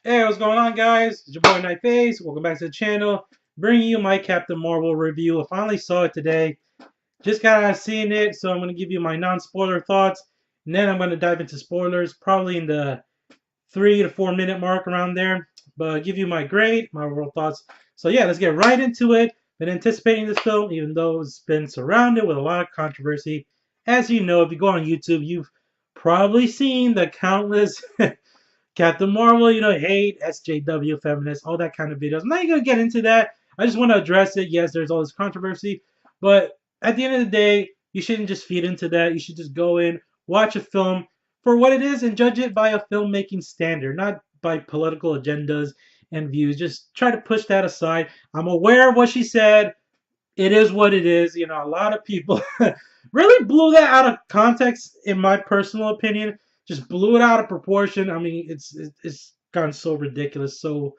Hey, what's going on, guys? It's your boy Nightface. Welcome back to the channel. Bringing you my Captain Marvel review. I finally saw it today. Just got out of seeing it, so I'm going to give you my non-spoiler thoughts, and then I'm going to dive into spoilers, probably in the 3 to 4 minute mark around there. But give you my grade, my overall thoughts. So yeah, let's get right into it. Been anticipating this film, even though it's been surrounded with a lot of controversy. As you know, if you go on YouTube, you've probably seen the countless Captain Marvel, hate, SJW, feminist, all that kind of videos. I'm not even going to get into that. I just want to address it. Yes, there's all this controversy, but at the end of the day, you shouldn't just feed into that. You should just go in, watch a film for what it is, and judge it by a filmmaking standard, not by political agendas and views. Just try to push that aside. I'm aware of what she said. It is what it is. A lot of people really blew that out of context, in my personal opinion. Just blew it out of proportion. I mean, it's gotten so ridiculous, so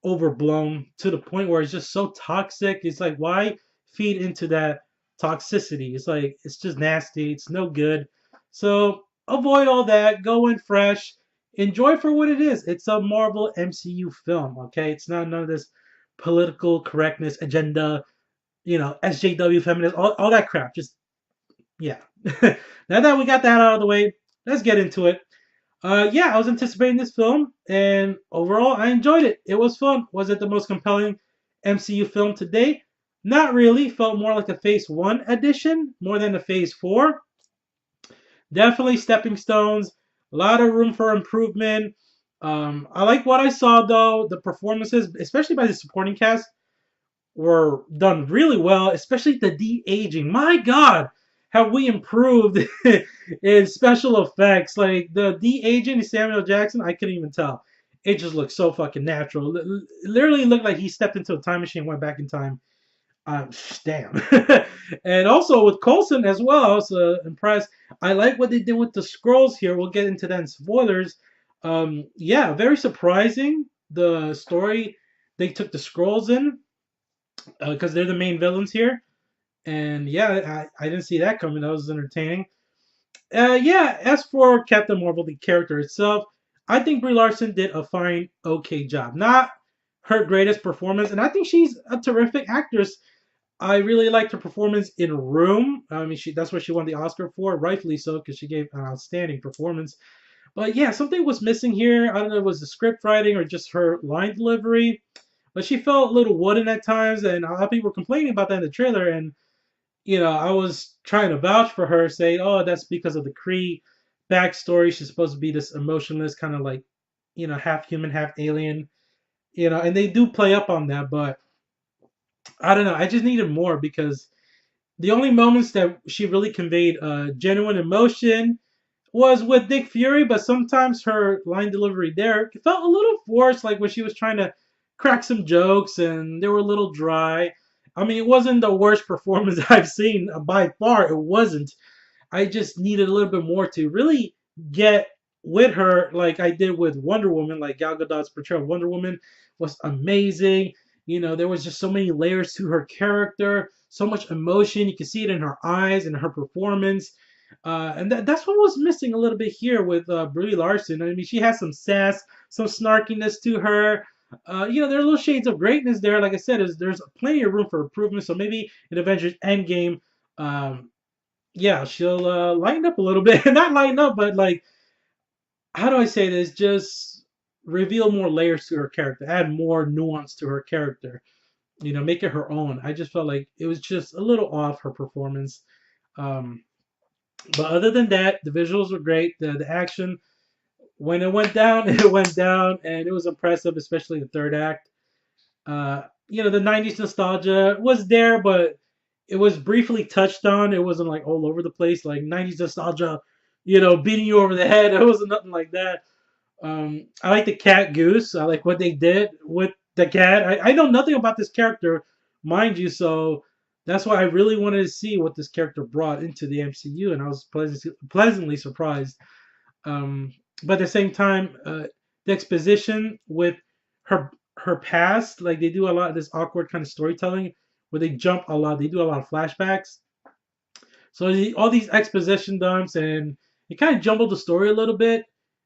overblown to the point where it's just so toxic. It's like, why feed into that toxicity? It's like, it's just nasty. It's no good. So avoid all that. Go in fresh. Enjoy for what it is. It's a Marvel MCU film. Okay, it's not none of this political correctness agenda. SJW feminist, all that crap. Just yeah. Now that we got that out of the way, let's get into it. Yeah, I was anticipating this film, and overall, I enjoyed it. It was fun. Was it the most compelling MCU film to date? Not really. Felt more like a Phase 1 edition, more than a Phase 4. Definitely stepping stones. A lot of room for improvement. I like what I saw, though. The performances, especially by the supporting cast, were done really well, especially the de-aging. My God, have we improved in special effects? Like the de-aging of Samuel Jackson, I couldn't even tell. It just looked so fucking natural. It literally looked like he stepped into a time machine and went back in time. Um, Damn. And also with Coulson as well, I was impressed. I like what they did with the scrolls here. We'll get into that in spoilers. Yeah, very surprising. The story they took the scrolls in, because they're the main villains here. And yeah, I didn't see that coming. That was entertaining. Yeah, as for Captain Marvel, the character itself, I think Brie Larson did a fine, okay job. Not her greatest performance, and I think she's a terrific actress. I really liked her performance in Room. I mean, that's what she won the Oscar for, rightfully so, because she gave an outstanding performance. But yeah, something was missing here. I don't know if it was the script writing or just her line delivery. But she felt a little wooden at times, and a lot of people were complaining about that in the trailer. And I was trying to vouch for her, saying, "Oh, that's because of the Kree backstory. She's supposed to be this emotionless, kind of like, half human, half alien. And they do play up on that, but I don't know. I just needed more because the only moments that she really conveyed genuine emotion was with Nick Fury, but sometimes her line delivery there felt a little forced, like when she was trying to crack some jokes and they were a little dry. I mean, it wasn't the worst performance I've seen by far. It wasn't. I just needed a little bit more to really get with her, like I did with Wonder Woman. Like Gal Gadot's portrayal of Wonder Woman was amazing. There was just so many layers to her character, so much emotion. You can see it in her eyes and her performance. And that's what was missing a little bit here with Brie Larson. I mean, she has some sass, some snarkiness to her. There are little shades of greatness there. Like I said, there's plenty of room for improvement. So maybe in Avengers Endgame, um, yeah, she'll lighten up a little bit. Not lighten up, but like, how do I say this? Just reveal more layers to her character, add more nuance to her character. Make it her own. I just felt like it was just a little off her performance. Um, but other than that, the visuals were great. The action, when it went down, it went down, and it was impressive, especially the third act. The '90s nostalgia was there, but it was briefly touched on. It wasn't like all over the place, like '90s nostalgia, beating you over the head. It wasn't nothing like that. I like the cat Goose. I like what they did with the cat. I know nothing about this character, mind you, so that's why I really wanted to see what this character brought into the MCU, and I was pleasantly surprised. Um, but at the same time, the exposition with her past, like they do a lot of this awkward kind of storytelling where they jump a lot. They do a lot of flashbacks. So all these exposition dumps, and it kind of jumbled the story a little bit.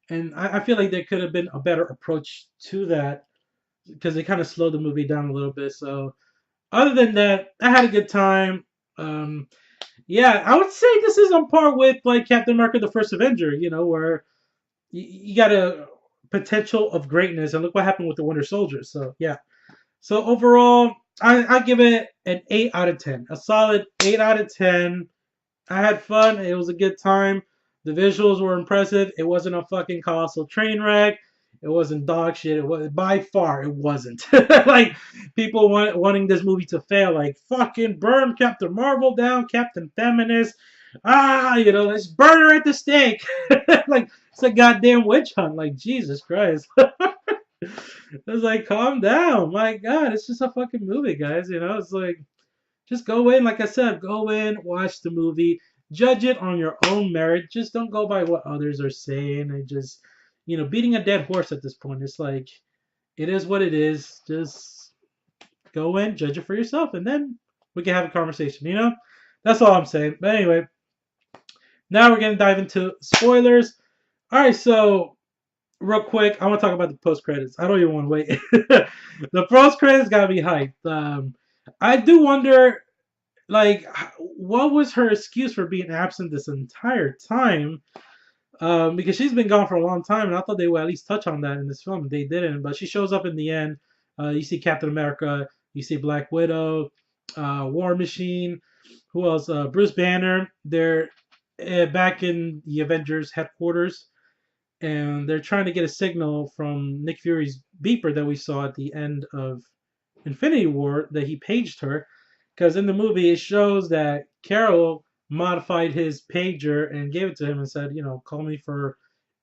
And I feel like there could have been a better approach to that because they kind of slowed the movie down a little bit. So other than that, I had a good time. Um, yeah, I would say this is on par with like Captain America: The First Avenger. You know, where you got a potential of greatness, and look what happened with the Winter Soldier. So yeah. So overall, I give it an 8 out of 10, a solid 8 out of 10. I had fun. It was a good time. The visuals were impressive. It wasn't a fucking colossal train wreck. It wasn't dog shit. It was by far. It wasn't like people wanting this movie to fail. Like fucking burn Captain Marvel down, Captain Feminist. Let's burn her at the stake. Like it's a goddamn witch hunt. Like Jesus Christ. I was like, calm down. My God, it's just a fucking movie, guys. It's like just go in, like I said, go in, watch the movie, judge it on your own merit. Just don't go by what others are saying and just, beating a dead horse at this point. It's like, it is what it is. Just go in, judge it for yourself, and then we can have a conversation. That's all I'm saying. But anyway, now we're going to dive into spoilers. All right, so real quick, I want to talk about the post credits. I don't even want to wait. The post credits got to be hyped. I do wonder like what was her excuse for being absent this entire time, because she's been gone for a long time and I thought they would at least touch on that in this film. They didn't, but she shows up in the end. You see Captain America, you see Black Widow, War Machine, who else, Bruce Banner. They're back in the Avengers headquarters and they're trying to get a signal from Nick Fury's beeper that we saw at the end of Infinity War that he paged her, because in the movie it shows that Carol modified his pager and gave it to him and said, call me for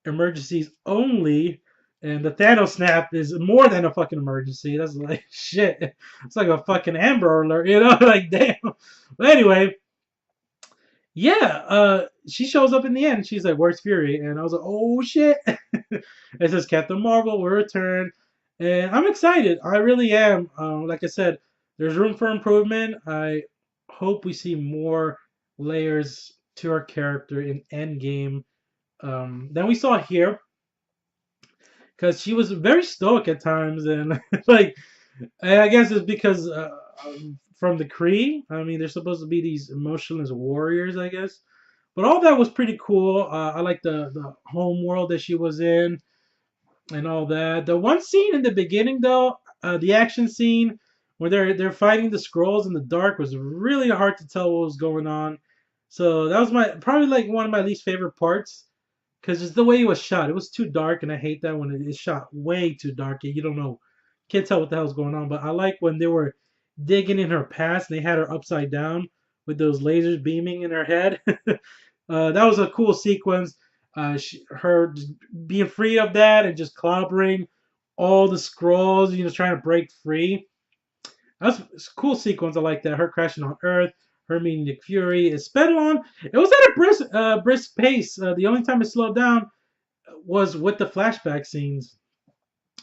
emergencies only. And the Thanos snap is more than a fucking emergency. That's like shit. It's like a fucking Amber Alert, like damn. But anyway, yeah, she shows up in the end. She's like, "Where's Fury?" And I was like, "Oh shit!" It says Captain Marvel will return, and I'm excited. I really am. Like I said, there's room for improvement. I hope we see more layers to our character in Endgame than we saw here, because she was very stoic at times, and like I guess it's because from the Kree. I mean, they're supposed to be these emotionless warriors, I guess. But all that was pretty cool. I like the home world that she was in and all that. The one scene in the beginning, though, the action scene where they're fighting the scrolls in the dark was really hard to tell what was going on. So that was my probably like one of my least favorite parts because it's the way it was shot. It was too dark, and I hate that when it is shot way too dark. You don't know, can't tell what the hell's going on. But I like when they were digging in her past and they had her upside down with those lasers beaming in her head. That was a cool sequence. Her being free of that and just clobbering all the scrolls, trying to break free. That's a cool sequence. I like that. Her crashing on Earth, her meeting Nick Fury. It sped on. It was at a brisk pace. The only time it slowed down was with the flashback scenes,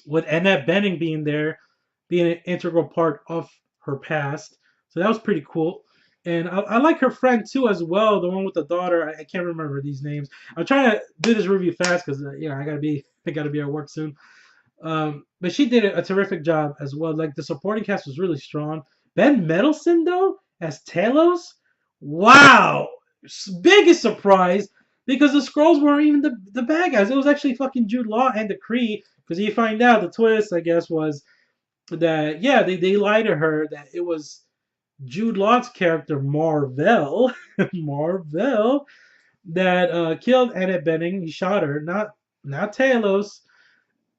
with Annette Bening being there, being an integral part of her past. So that was pretty cool. And I like her friend too as well, the one with the daughter. I can't remember these names. I'm trying to do this review fast because I gotta be at work soon. But she did a terrific job as well. Like the supporting cast was really strong. Ben Mendelsohn though as Talos, wow, biggest surprise because the Scrolls weren't even the bad guys. It was actually fucking Jude Law and the Kree. Because you find out the twist, I guess, was that they lied to her that it was Jude Law's character Marvel, Marvel, that killed Annette Bening. He shot her, not Talos.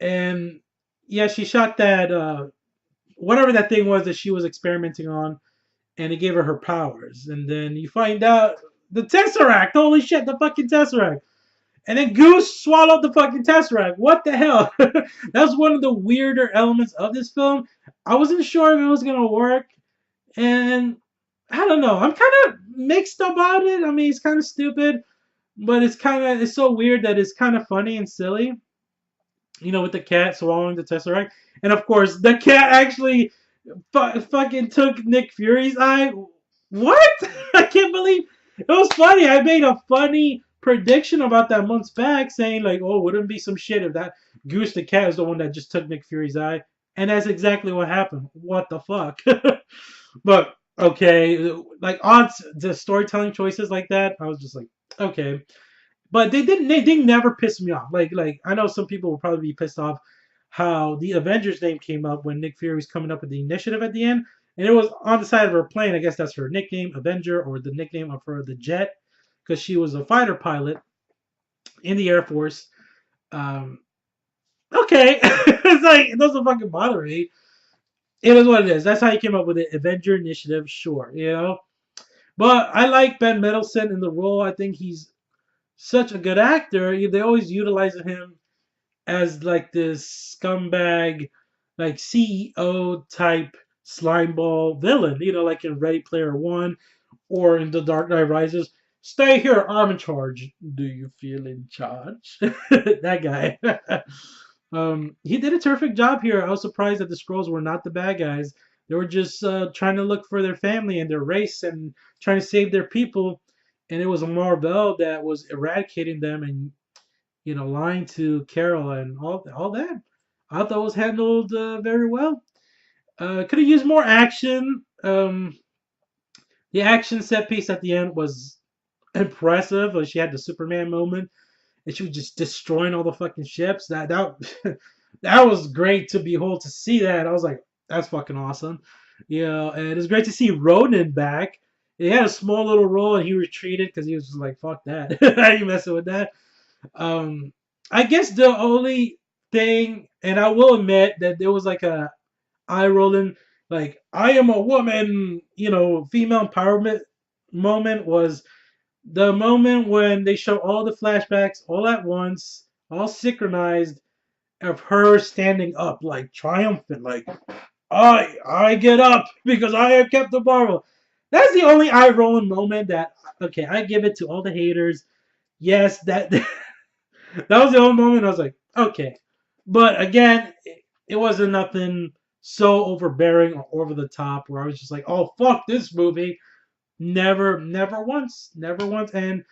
And yeah, she shot that whatever that thing was that she was experimenting on, and it gave her powers. And then you find out the Tesseract. Holy shit, the fucking Tesseract. And then Goose swallowed the fucking Tesseract. What the hell? That's one of the weirder elements of this film. I wasn't sure if it was gonna work, and I don't know. I'm kind of mixed about it. I mean, it's kind of stupid, but it's so weird that it's kind of funny and silly. With the cat swallowing the Tesseract, and of course, the cat actually fucking took Nick Fury's eye. What? I can't believe it was funny. I made a funny prediction about that months back, saying like, "Oh, wouldn't it be some shit if that Goose the cat is the one that just took Nick Fury's eye?" And that's exactly what happened. What the fuck? But okay, like odds, the storytelling choices like that, I was just like, okay. But they never piss me off. Like I know some people will probably be pissed off how the Avengers name came up when Nick Fury was coming up with the initiative at the end, and it was on the side of her plane. I guess that's her nickname, Avenger, or the nickname of her the Jet, because she was a fighter pilot in the Air Force. Um, okay, it's like it doesn't fucking bother me. It is what it is. That's how you came up with it. Avenger Initiative, sure, you know. But I like Ben Mendelsohn in the role. I think he's such a good actor. They always utilize him as like this scumbag, like CEO type slimeball villain. You know, like in Ready Player One or in The Dark Knight Rises. Stay here, I'm in charge. Do you feel in charge? That guy. He did a terrific job here. I was surprised that the Skrulls were not the bad guys. They were just trying to look for their family and their race and trying to save their people. And it was a Marvel that was eradicating them and lying to Carol and all that. I thought it was handled very well. Could have used more action. The action set piece at the end was impressive. She had the Superman moment, and she was just destroying all the fucking ships. That that was great to behold to see that. I was like, that's fucking awesome. And it's great to see Ronan back. He had a small little role and he retreated because he was just like, fuck that. I ain't messing with that. Um, I guess the only thing, and I will admit that there was like a eye rolling, like I am a woman, female empowerment moment was the moment when they show all the flashbacks all at once, all synchronized, of her standing up, like triumphant, like I get up because I have Captain Marvel. That's the only eye rolling moment that okay, I give it to all the haters. Yes, that that was the only moment I was like, okay. But again, it wasn't nothing so overbearing or over the top where I was just like, oh fuck this movie. Never once, never once. And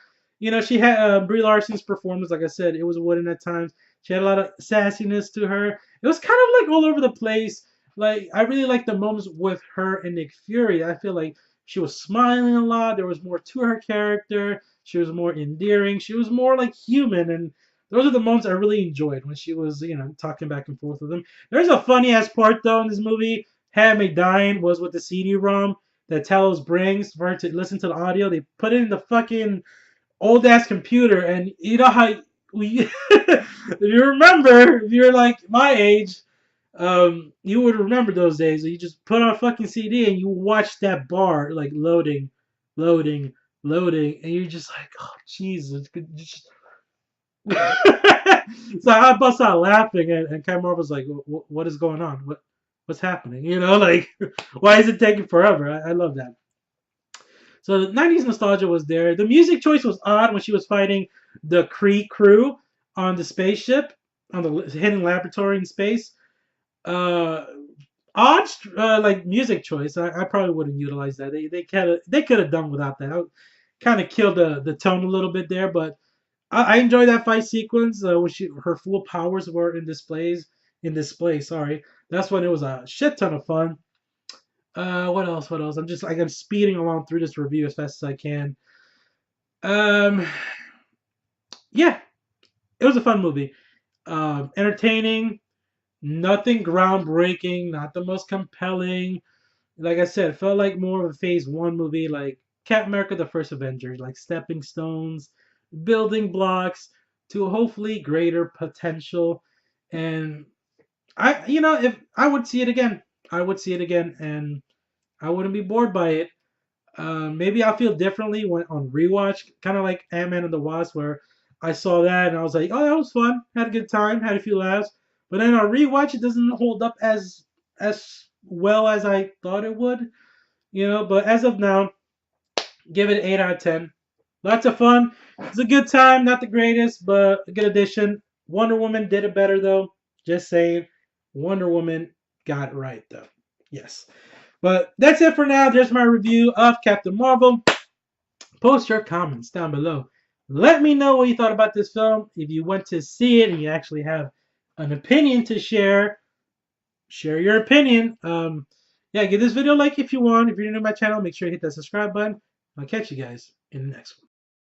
she had Brie Larson's performance. Like I said, it was wooden at times. She had a lot of sassiness to her. It was kind of like all over the place. Like I really like the moments with her and Nick Fury. I feel like she was smiling a lot. There was more to her character. She was more endearing. She was more like human, and those are the moments I really enjoyed when she was, talking back and forth with them. There's a funny ass part though in this movie. Had me dying was with the CD-ROM that Talos brings for her to listen to the audio. They put it in the fucking old ass computer, and you know how we, if you remember, if you're like my age, you would remember those days. You just put on a fucking CD and you watch that bar like loading, loading, loading, and you're just like, oh Jesus, just. So I bust out laughing, and Cameron was like, "What is going on? What's happening? Like, why is it taking forever?" I love that. So the 90s nostalgia was there. The music choice was odd when she was fighting the Kree crew on the spaceship, on the hidden laboratory in space. Uh, odd, like music choice. I probably wouldn't utilize that. They could have done without that. I kind of killed the tone a little bit there, but I enjoyed that fight sequence when her full powers were in display. Sorry, that's when it was a shit ton of fun. What else? What else? I'm speeding along through this review as fast as I can. Um, yeah, it was a fun movie. Entertaining, nothing groundbreaking, not the most compelling. Like I said, it felt like more of a Phase One movie, like Captain America: The First Avenger, like stepping stones, building blocks to hopefully greater potential. And if I would see it again, I would see it again, and I wouldn't be bored by it. Maybe I'll feel differently when on rewatch, kind of like Ant-Man and the Wasp, where I saw that and I was like, oh, that was fun, had a good time, had a few laughs. But then on rewatch, it doesn't hold up as well as I thought it would. But as of now, give it an 8 out of 10. Lots of fun. It's a good time, not the greatest, but a good addition. Wonder Woman did it better though. Just saying, Wonder Woman got it right though. Yes. But that's it for now. There's my review of Captain Marvel. Post your comments down below. Let me know what you thought about this film. If you went to see it and you actually have an opinion to share, share your opinion. Yeah, give this video a like if you want. If you're new to my channel, make sure you hit that subscribe button. I'll catch you guys in the next one.